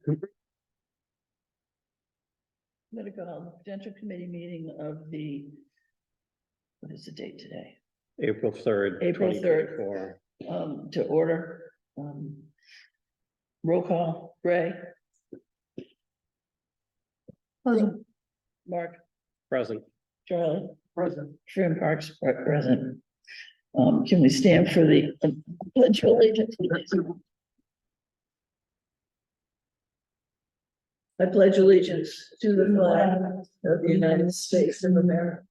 I'm gonna go on the Prudential Committee meeting of the, what is the date today? April 3rd. April 3rd. 2024. To order. Roll call, Ray, Present. Mark, Present. Charlie, Present. Trim Parks, present. Can we stand for the pledge of allegiance? I pledge allegiance to the flag of the United States of America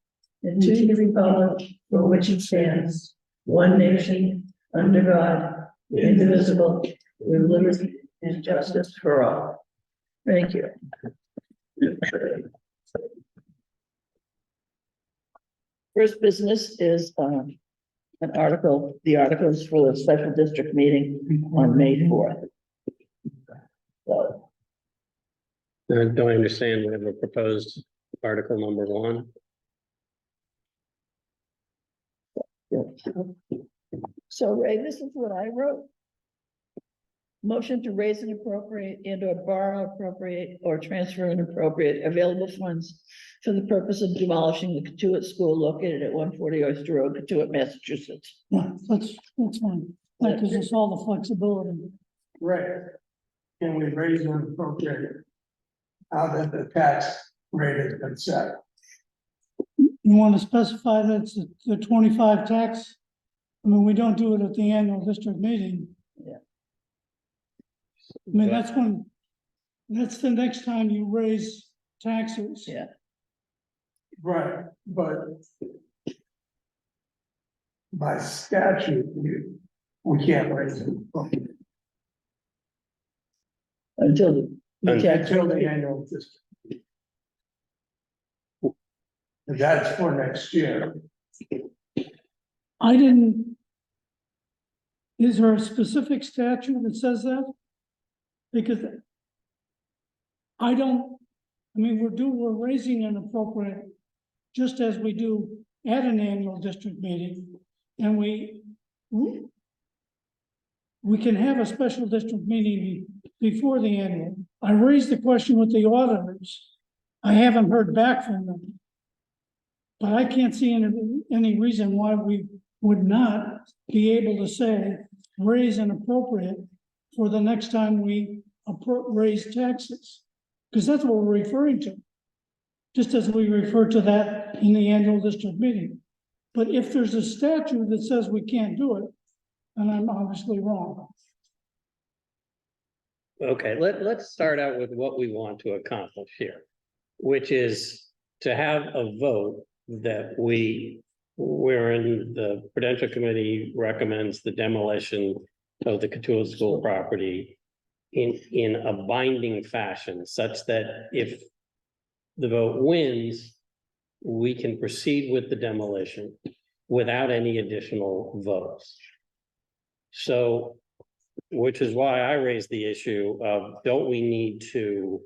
and to the republic for which it stands, one nation, under God, indivisible, with liberty and justice for all. Thank you. First business is an article, the articles for the special district meeting on May 4th. So, Don't I understand we have a proposed article number 1? so Ray, this is what I wrote. Motion to raise and appropriate and or borrow appropriate or transfer and appropriate available funds for the purpose of demolishing the Katuitt School located at 140 Oyster Road, Katuitt, Massachusetts. Yeah, that's fine. That gives us all the flexibility. Right. Can we raise and appropriate now that the tax rate has been set? You want to specify that it's the 25 tax? I mean, we don't do it at the annual district meeting. Yeah. I mean, that's the next time you raise taxes. Yeah. Right, but by statute, we can't raise it Until the tax until the rate. annual district. And that's for next year. I didn't. Is there a specific statute that says that? Because I mean, we're raising an appropriate, just as we do at an annual district meeting. And we can have a special district meeting before the annual. I raised the question with the auditors. I haven't heard back from them. But I can't see any reason why we would not be able to say, raise and appropriate for the next time we raise taxes. Because that's what we're referring to. Just as we refer to that in the annual district meeting. But if there's a statute that says we can't do it, then I'm obviously wrong. Okay, let's start out with what we want to accomplish here, which is to have a vote that wherein the Prudential Committee recommends the demolition of the Katuitt School property in a binding fashion, such that if the vote wins, we can proceed with the demolition without any additional votes. So, which is why I raised the issue of, don't we need to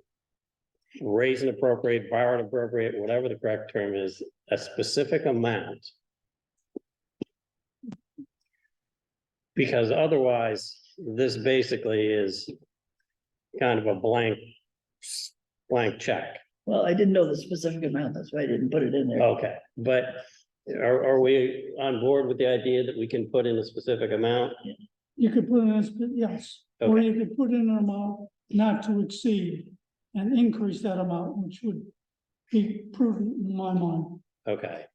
raise and appropriate, borrow and appropriate, whatever the correct term is, a specific amount? Because otherwise, this basically is kind of a blank check. Well, I didn't know the specific amount, that's why I didn't put it in there. Okay, but are we on board with the idea that we can put in a specific amount? You could put in, yes, or Okay. you could put in an amount not to exceed and increase that amount, which would be prudent in my mind. Okay,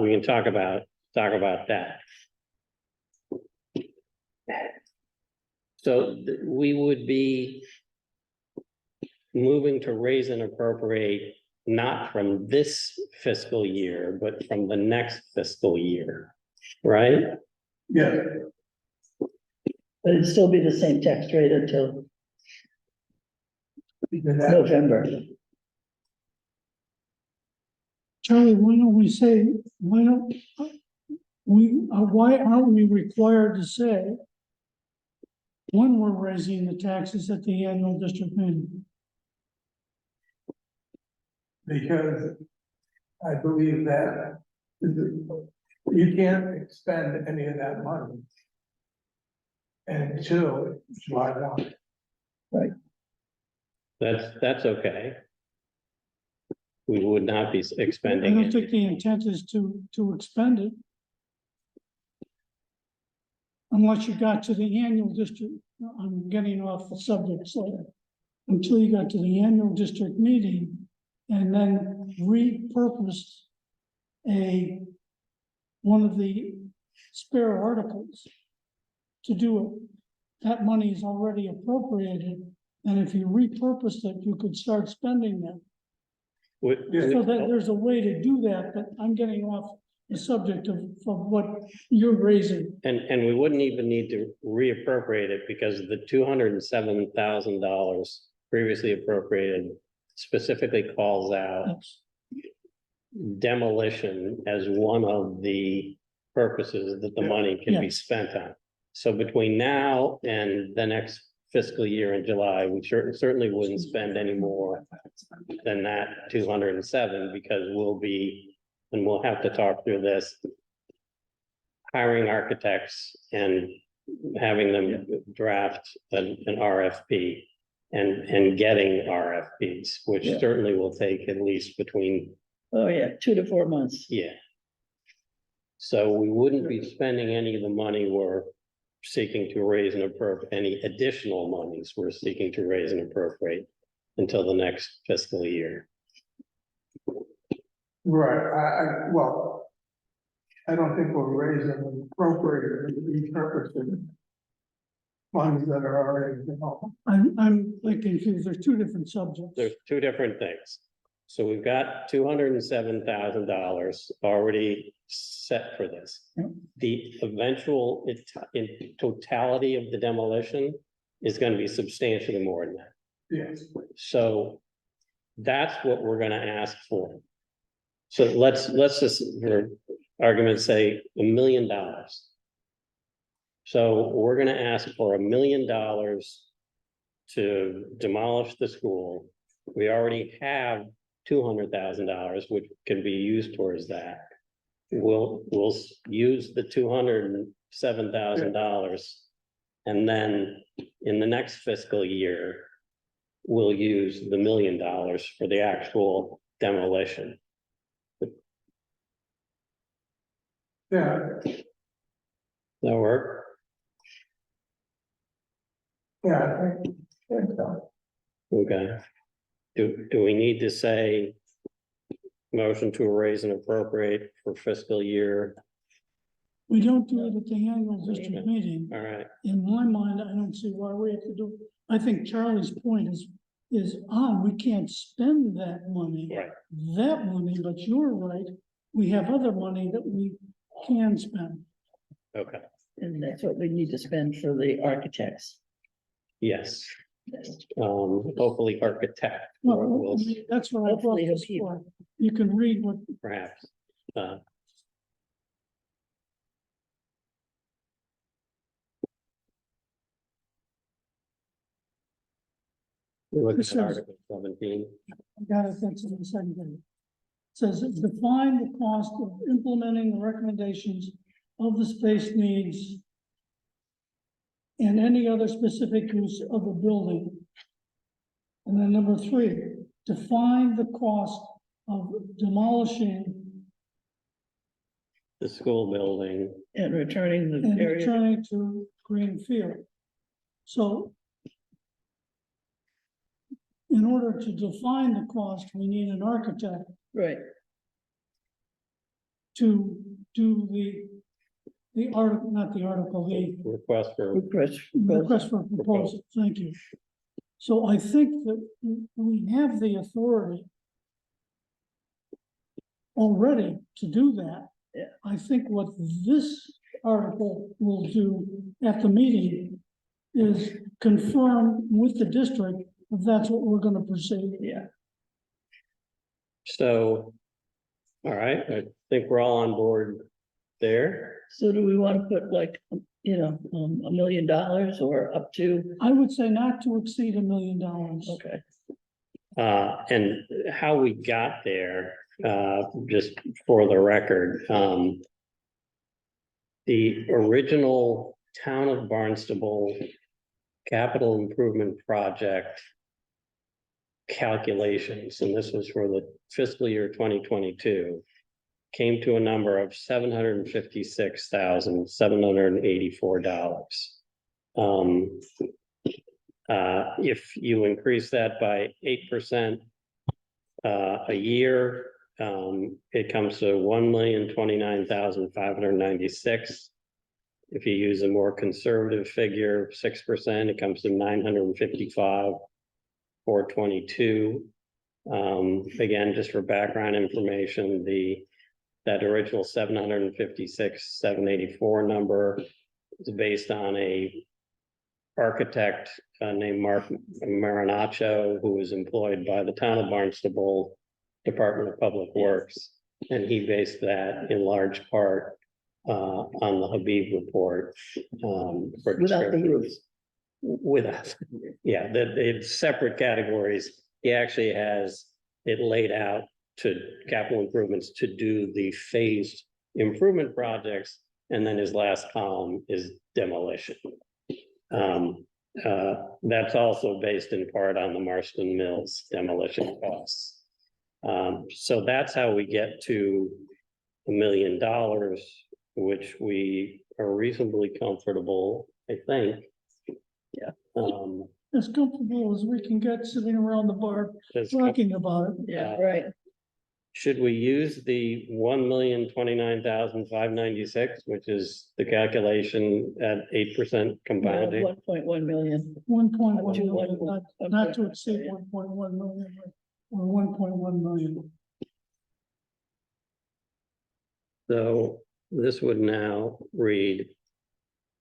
we can talk about that. So we would be moving to raise and appropriate not from this fiscal year, but from the next fiscal year, right? Yeah, But it'd still be the same tax rate until because that, November. Charlie, why aren't we required to say when we're raising the taxes at the annual district meeting? because I believe that you can't expend any of that money until July 1. Right. That's okay. We would not be I expending don't it. think the intent is to expend it. Unless you got to the annual district, I'm getting off the subject slightly. Until you got to the annual district meeting and then repurposed one of the spare articles to do it. That money is already appropriated, and if you repurposed it, you could start spending them. So that there's a way to do that, but I'm getting off the subject of what you're raising. And we wouldn't even need to reappropriate it because the $207,000 previously appropriated specifically calls out demolition as one of the purposes that the money can be spent on. So between now and the next fiscal year in July, we certainly wouldn't spend any more than that 207 because and we'll have to talk through this, hiring architects and having them draft an RFP and getting RFPs, which Yeah. certainly will take at least between, Oh, yeah, 2 to 4 months. yeah. So we wouldn't be spending any of the money we're seeking to raise and appropriate, any additional monies we're seeking to raise and appropriate until the next fiscal year. Right, well, I don't think we're raising and appropriating and repurposing funds that are already, I'm like confused. There's two different subjects. There's two different things. So we've got $207,000 already set for this. Yep. The eventual in totality of the demolition is going to be substantially more than that. yes. So that's what we're gonna ask for. So let's just, for argument's sake, $1 million. So we're gonna ask for $1 million to demolish the school. We already have $200,000, which can be used towards that. We'll use the $207,000. And then in the next fiscal year, we'll use the $1 million for the actual demolition. Yeah, Does that work? yeah, I think so. Okay. Do we need to say motion to raise and appropriate for fiscal year? We don't do it at the annual district meeting. All right, In my mind, I don't see why we have to do, I think Charlie's point is on, we can't spend that money. right. That money, but you're right, we have other money that we can spend. Okay, And that's what we need to spend for the architects. yes. Hopefully architect. Well, will I mean, that's what I brought Hopefully this he'll for. You can read what, perhaps. We're looking This at is- Article 17. I got it, that's in the second page. It says, define the cost of implementing the recommendations of the space needs and any other specific use of the building. And then number 3, define the cost of demolishing The school building, And returning the and area, returning to green field. So in order to define the cost, we need an architect right, to do the article, not the article, the request for, request for proposal, thank you. So I think that we have the authority already to do that. Yeah. I think what this article will do at the meeting is confirm with the district if that's what we're gonna pursue. yeah. so, all right, I think we're all on board there. So do we want to put like, $1 million or up to, I would say not to exceed $1 million. okay, And how we got there, just for the record, the original Town of Barnstable capital improvement project calculations, and this was for the fiscal year 2022, came to a number of $756,784. If you increase that by 8% a year, it comes to 1,029,596. If you use a more conservative figure, 6%, it comes to 955,422. Again, just for background information, that original 756,784 number is based on a architect named Mark Marinaccio, who was employed by the town of Barnstable Department of Public Works. And he based that in large part on the Habib report. For Without the roof. Without, yeah, it's separate categories. He actually has it laid out to capital improvements to do the phased improvement projects. And then his last column is demolition. That's also based in part on the Marston Mills demolition costs. So that's how we get to $1 million, which we are reasonably comfortable, I think. Yeah. As comfortable as we can get sitting around the bar talking about it. Yeah, right. Should we use the 1,029,596, which is the calculation at 8% compounding? 1.1 million. 1.1 To million, one- not to exceed 1.1 million or 1.1 million. So this would now read: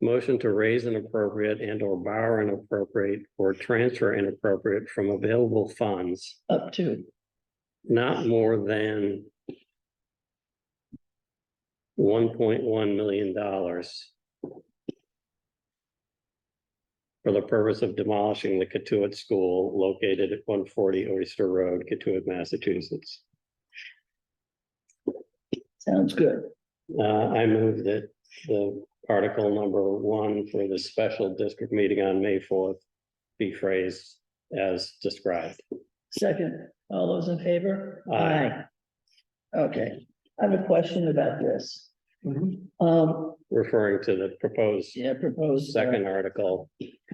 motion to raise an appropriate and or borrow an appropriate or transfer an appropriate from available funds, Up to. not more than $1.1 million for the purpose of demolishing the Katuitt School located at 140 Oyster Road, Katuitt, Massachusetts. Sounds good. I move that the article number 1 for the special district meeting on May 4th be phrased as described. Second, all those in favor? Aye. Okay, I have a question about this. Referring to the proposed Proposed. second article.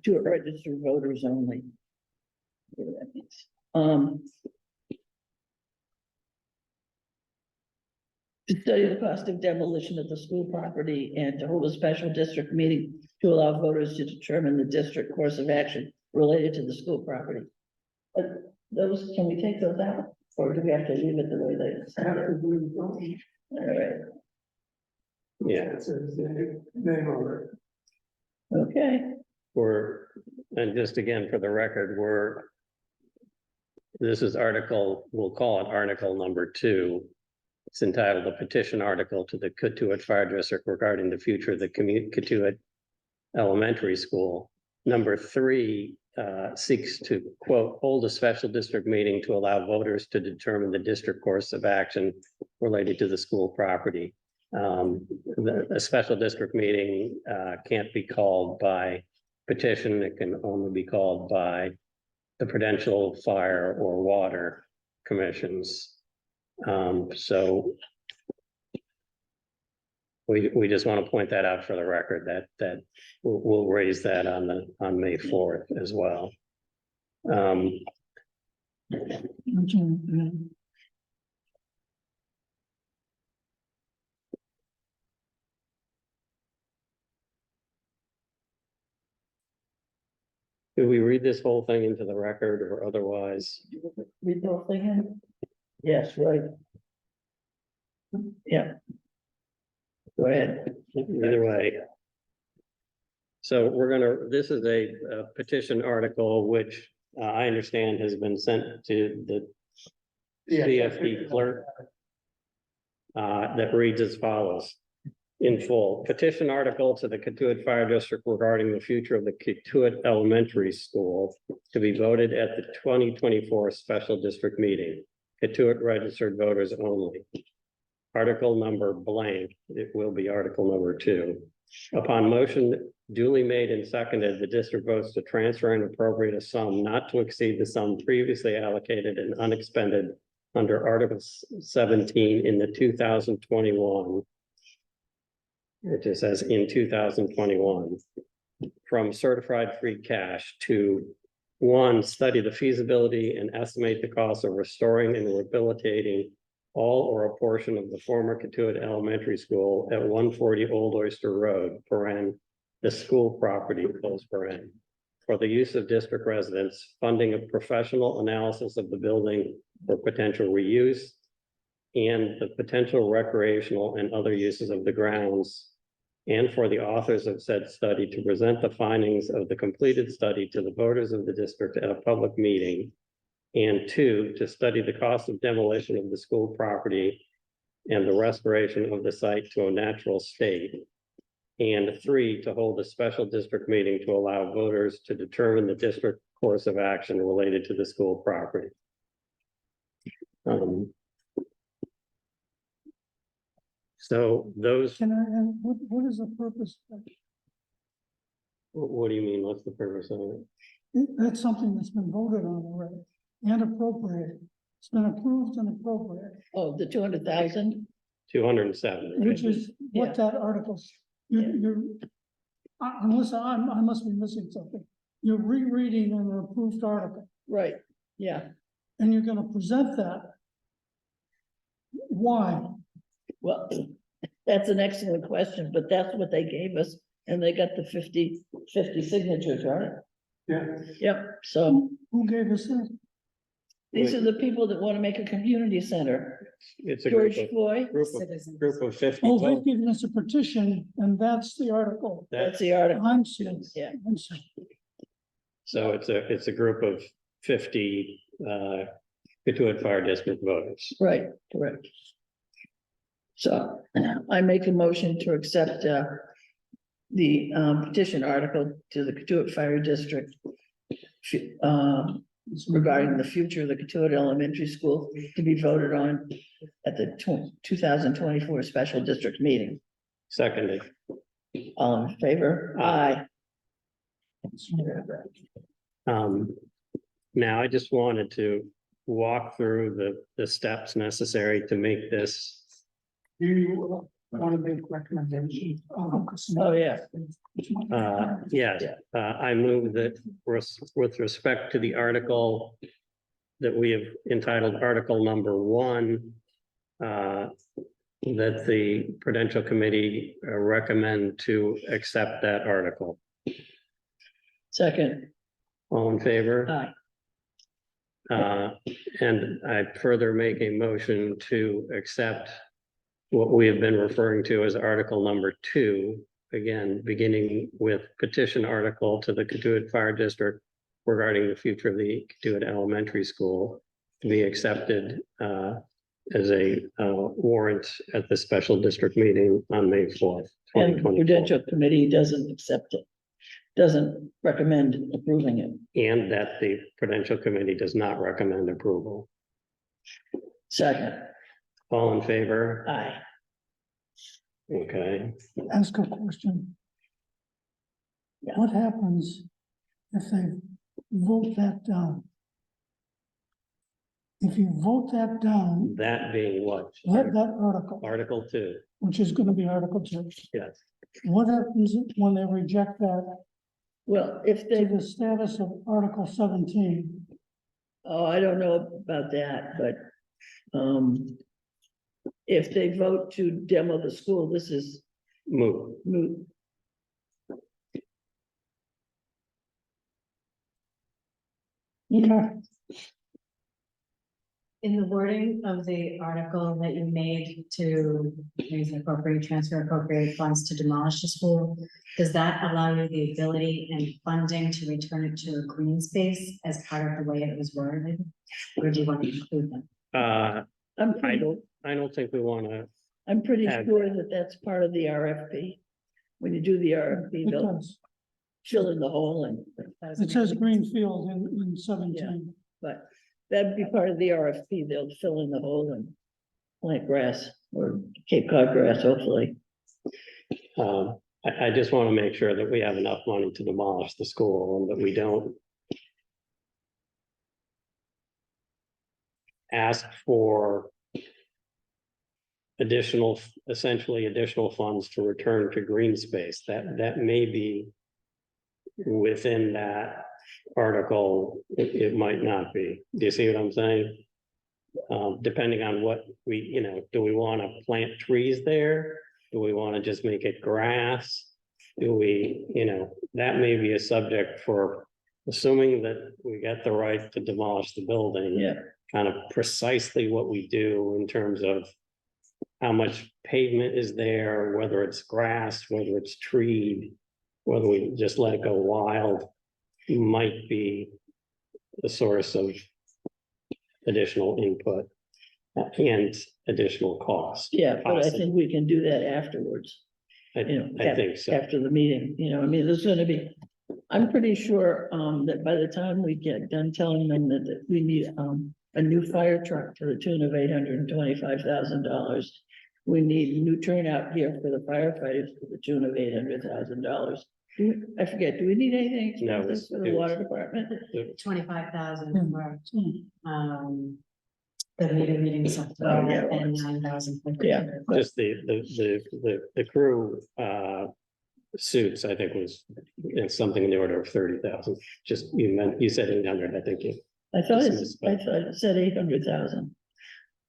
To registered voters only. Whatever that means. To study the cost of demolition of the school property and to hold a special district meeting to allow voters to determine the district course of action related to the school property. Those, can we take those out, or do we have to leave it the way they sound? All right, Yeah, It says the name of it. okay, and just again, for the record, this is article, we'll call it article number 2. It's entitled "A Petition Article to the Katuitt Fire District Regarding the Future of the Katuitt Elementary School." Number 3 seeks to, quote, hold a special district meeting to allow voters to determine the district course of action related to the school property. A special district meeting can't be called by petition. It can only be called by the Prudential, Fire, or Water commissions. So we just want to point that out for the record, that we'll raise that on May 4th as well. Do we read this whole thing into the record or otherwise? read the whole thing in? Yes, right. Yeah. Go ahead. Either way. So this is a petition article, which I understand has been sent to the CFD clerk. That reads as follows. In full, petition article to the Katuitt Fire District regarding the future of the Katuitt Elementary School to be voted at the 2024 special district meeting. Katuitt registered voters only. Article number blank, it will be article number 2. Upon motion duly made and seconded, the district votes to transfer and appropriate a sum not to exceed the sum previously allocated and unexpended under Article 17 in the 2021. It just says in 2021, from certified free cash to one, study the feasibility and estimate the cost of restoring and rehabilitating all or a portion of the former Katuitt Elementary School at 140 Old Oyster Road, the school property, for the use of district residents, funding of professional analysis of the building for potential reuse, and the potential recreational and other uses of the grounds, and for the authors of said study to present the findings of the completed study to the voters of the district at a public meeting. And two, to study the cost of demolition of the school property and the restoration of the site to a natural state. And three, to hold a special district meeting to allow voters to determine the district course of action related to the school property. So those, Can I, what is the purpose of that? what do you mean? What's the purpose of it? That's something that's been voted on already and appropriated. It's been approved and appropriated, Oh, the 200,000? 207. right? which is what that article's, you're, unless I must be missing something. You're rereading an approved article Right, yeah. and you're gonna present that. Why? Well, that's an excellent question, but that's what they gave us, and they got the 50 signatures, right? Yeah, Yep, so Who gave us that? these are the people that want to make a community center. It's a group George of, Floyd, group of 50 Oh, folks. they've given us a petition and that's the article. that's the article, I'm sorry. yeah. I'm sorry. So it's a group of 50 Katuitt Fire District voters. Right, correct. So I make a motion to accept the petition article to the Katuitt Fire District regarding the future of the Katuitt Elementary School to be voted on at the 2024 special district meeting. Seconded. All in favor? Aye. Aye. Now I just wanted to walk through the steps necessary to make this. do you want to make recommendations? Oh, yeah. Yes, I move that with respect to the article that we have entitled Article Number 1, that the Prudential Committee recommend to accept that article. Second, All in favor? aye. And I further make a motion to accept what we have been referring to as Article Number 2, again, beginning with petition article to the Katuitt Fire District regarding the future of the Katuitt Elementary School to be accepted as a warrant at the special district meeting on May 4th. And the 2024. Prudential Committee doesn't accept it, doesn't recommend approving it. And that the Prudential Committee does not recommend approval. Second, All in favor? aye. Okay, Ask a question. Yeah. What happens if they vote that down? If you vote that down, that being what? that article, Article 2, which is gonna be Article 2, yes. what happens when they reject that Well, if to they, the status of Article 17? oh, I don't know about that, but if they vote to demo the school, this is Move. moot. Okay. In the wording of the article that you made to raise and appropriate funds to demolish the school, does that allow you the ability and funding to return it to a green space as part of the way it was worded? Or do you want to include them? I don't think we want to, I'm pretty Add. sure that that's part of the RFP. When you do the RFP, It they'll does. fill in the hole and, It says Greenfield in 17. but that'd be part of the RFP. They'll fill in the hole and plant grass or Cape Cod grass, hopefully. I just want to make sure that we have enough money to demolish the school and that we don't ask for essentially additional funds to return to green space. That may be within that article. It might not be. Do you see what I'm saying? Depending on what do we want to plant trees there? Do we want to just make it grass? Do we, that may be a subject for, assuming that we get the right to demolish the building. Yeah, Kind of precisely what we do in terms of how much pavement is there, whether it's grass, whether it's treed, whether we just let it go wild, might be the source of additional input and additional cost. yeah, but I possibly. think we can do that afterwards. I think so. After the meeting, I mean, there's gonna be, I'm pretty sure, that by the time we get done telling them that we need, a new fire truck to the tune of $825,000. We need new turnout gear for the firefighters to the tune of $800,000. I forget, do we need anything No, expensive for the water department? 25,000 for, the meeting software Oh, yeah. and 9,000. for the- Yeah. Just the crew suits, I think was something in the order of 30,000. Just you said 800, I think you. I thought Just I thought it said 800,000.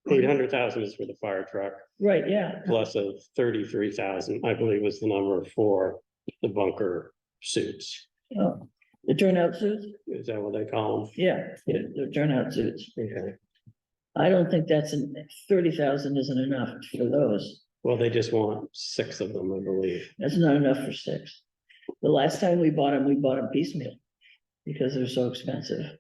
800,000 is for the fire truck, Right, yeah, plus a 33,000, I believe was the number for the bunker suits. oh, the turnout suits, Is that what they call yeah, the turnout suits. them? Okay. I don't think 30,000 isn't enough for those. Well, they just want 6 of them, I believe. That's not enough for 6. The last time we bought them piecemeal because they're so expensive.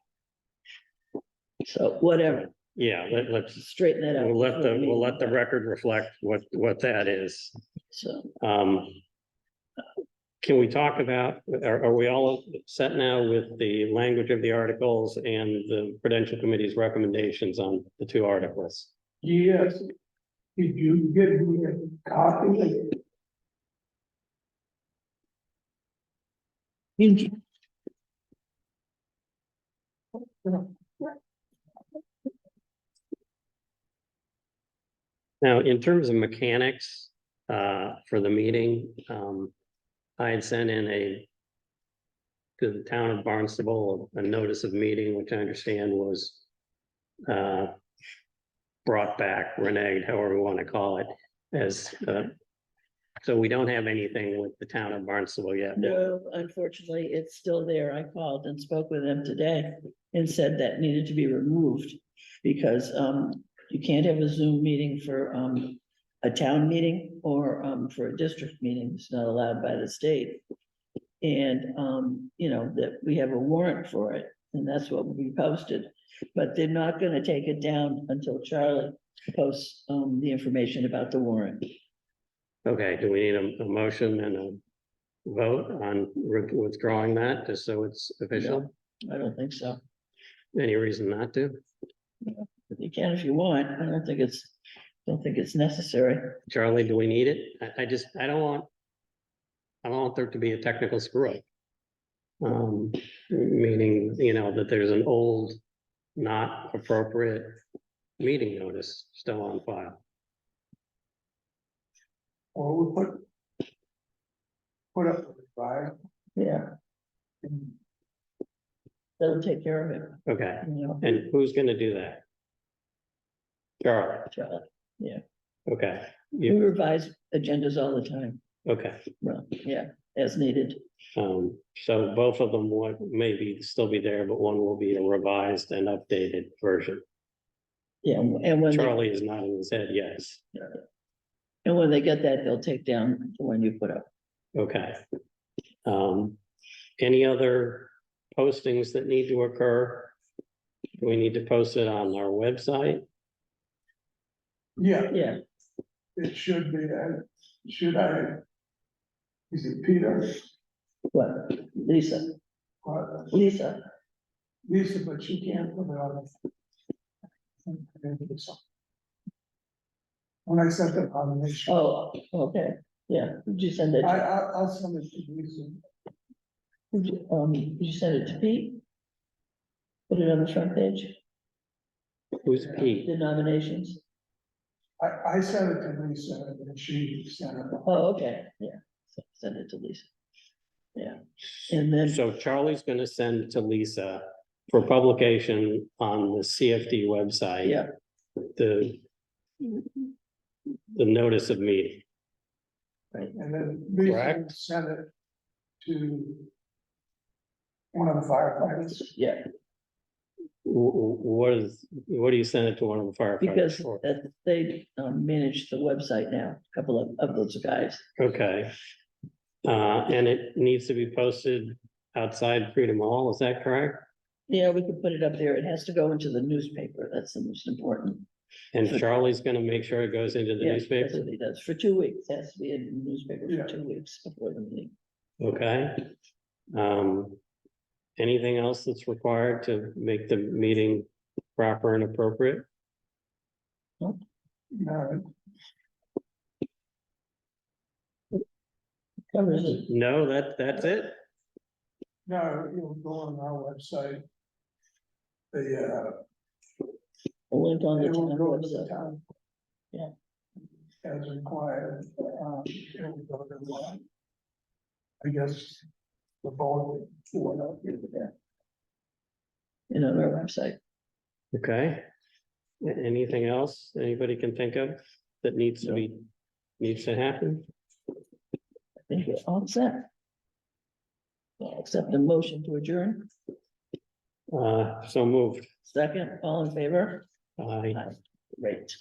So whatever, Yeah, let's, straighten that out. we'll let the record reflect what that is. So, Can we talk about, are we all set now with the language of the articles and the Prudential Committee's recommendations on the 2 articles? Yes. Did you give me a copy? Now, in terms of mechanics, for the meeting, I had sent in to the town of Barnstable, a notice of meeting, which I understand was brought back, reneged, however we want to call it, as, so we don't have anything with the town of Barnstable yet. no, unfortunately, it's still there. I called and spoke with them today and said that needed to be removed. Because you can't have a Zoom meeting for a town meeting or for a district meeting. It's not allowed by the state. And that we have a warrant for it, and that's what will be posted. But they're not gonna take it down until Charlie posts the information about the warrant. Okay, do we need a motion and a vote on withdrawing that, just so it's official? I don't think so. Any reason not to? You can if you want. I don't think it's necessary. Charlie, do we need it? I don't want there to be a technical screw up. Meaning, that there's an old, not appropriate meeting notice still on file. Or we put up with it, right? Yeah, that'll take care of it, Okay, and who's gonna do that? Charlie, Charlie. okay, We revise agendas all the time. okay. Well, yeah, as needed. So both of them would maybe still be there, but one will be a revised and updated version. Yeah, and when, Charlie is nodding his head, yes. they get that, they'll take down the one you put up. Okay. Any other postings that need to occur? Do we need to post it on our website? Yeah, Yeah, it should be, should I? Is it Peter? what, Lisa, Lisa, Lisa, but she can't put it on. When I sent the combination. oh, okay, Yeah, would you send it, I'll send it to Lisa. would you send it to Pete? Put it on the front page, Who's Pete? the nominations. I sent it to Lisa and she sent it. Oh, okay, yeah, so send it to Lisa. Yeah, and then, So Charlie's gonna send to Lisa for publication on the CFD website. yeah, The notice of meeting. And then Lisa Correct. sent it to one of the firefighters. yeah, What do you send it to one of the firefighters because for? they manage the website now, a couple of those guys. Okay. And it needs to be posted outside Freedom Hall, is that correct? Yeah, we could put it up there. It has to go into the newspaper. That's the most important. And Charlie's gonna make sure it goes into the Yeah, that's newspaper, what he does for 2 weeks. It has to be in the newspaper Yeah. for 2 weeks before the meeting. okay? Anything else that's required to make the meeting proper and appropriate? No, Covers it. No, that's it? no, you'll go on our website. The, A link on the it will town go to the website. town. Yeah. As required, it will go to the, I guess, the bulletin. And on our website. Okay. Anything else anybody can think of that needs to happen? I think we're all set. Well, accept the motion to adjourn. So moved. Second, all in favor? Aye. Aye. Great.